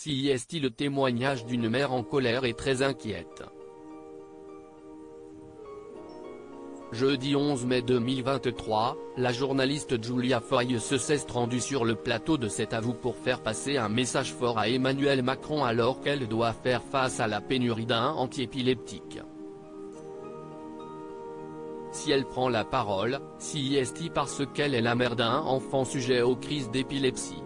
CIST. Le témoignage d'une mère en colère et très inquiète. Jeudi 11 mai 2023, la journaliste Julia Foy s'est rendue sur le plateau de C'est à vous pour faire passer un message fort à Emmanuel Macron alors qu'elle doit faire face à la pénurie d'un antiépileptique. Si elle prend la parole, CIST parce qu'elle est la mère d'un enfant sujet aux crises d'épilepsie.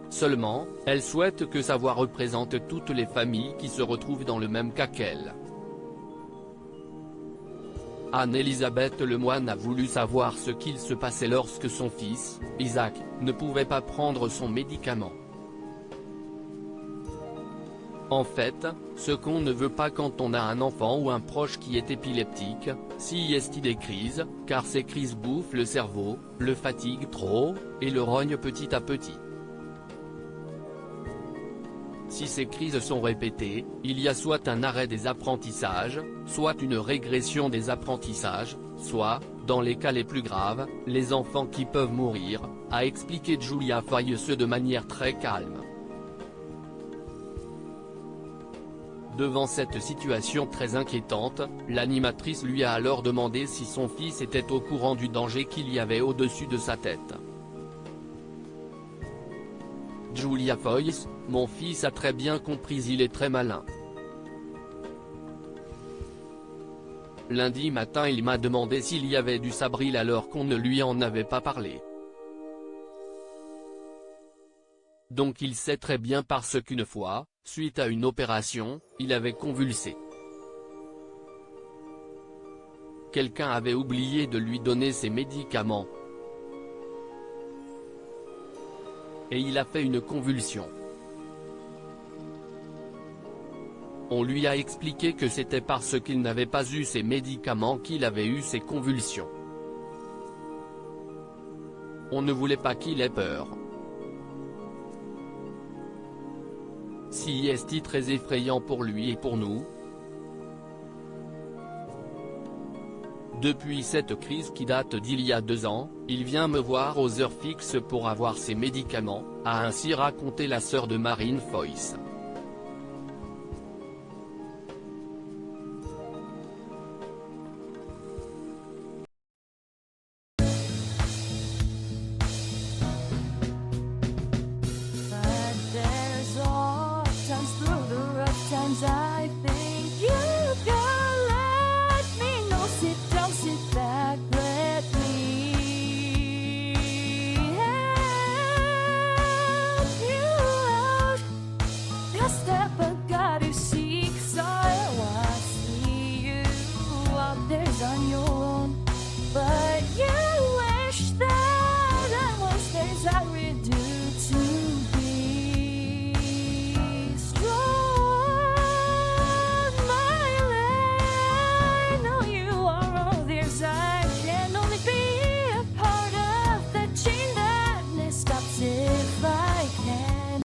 Seulement, elle souhaite que sa voix représente toutes les familles qui se retrouvent dans le même cas qu'elle. Anne-Elisabeth Lemoine a voulu savoir ce qu'il se passait lorsque son fils, Isaac, ne pouvait pas prendre son médicament. En fait, ce qu'on ne veut pas quand on a un enfant ou un proche qui est épileptique, CIST des crises, car ces crises bouffent le cerveau, le fatiguent trop, et le rognent petit à petit. Si ces crises sont répétées, il y a soit un arrêt des apprentissages, soit une régression des apprentissages, soit, dans les cas les plus graves, les enfants qui peuvent mourir, a expliqué Julia Foy de manière très calme. Devant cette situation très inquiétante, l'animatrice lui a alors demandé si son fils était au courant du danger qu'il y avait au-dessus de sa tête. Julia Foy: mon fils a très bien compris, il est très malin. Lundi matin il m'a demandé s'il y avait du Sabril alors qu'on ne lui en avait pas parlé. Donc il sait très bien parce qu'une fois, suite à une opération, il avait convulsé. Quelqu'un avait oublié de lui donner ses médicaments. Et il a fait une convulsion. On lui a expliqué que c'était parce qu'il n'avait pas eu ses médicaments qu'il avait eu ses convulsions. On ne voulait pas qu'il ait peur. CIST très effrayant pour lui et pour nous. Depuis cette crise qui date d'il y a 2 ans, il vient me voir aux heures fixes pour avoir ses médicaments, a ainsi raconté la sœur de Marine Foïs.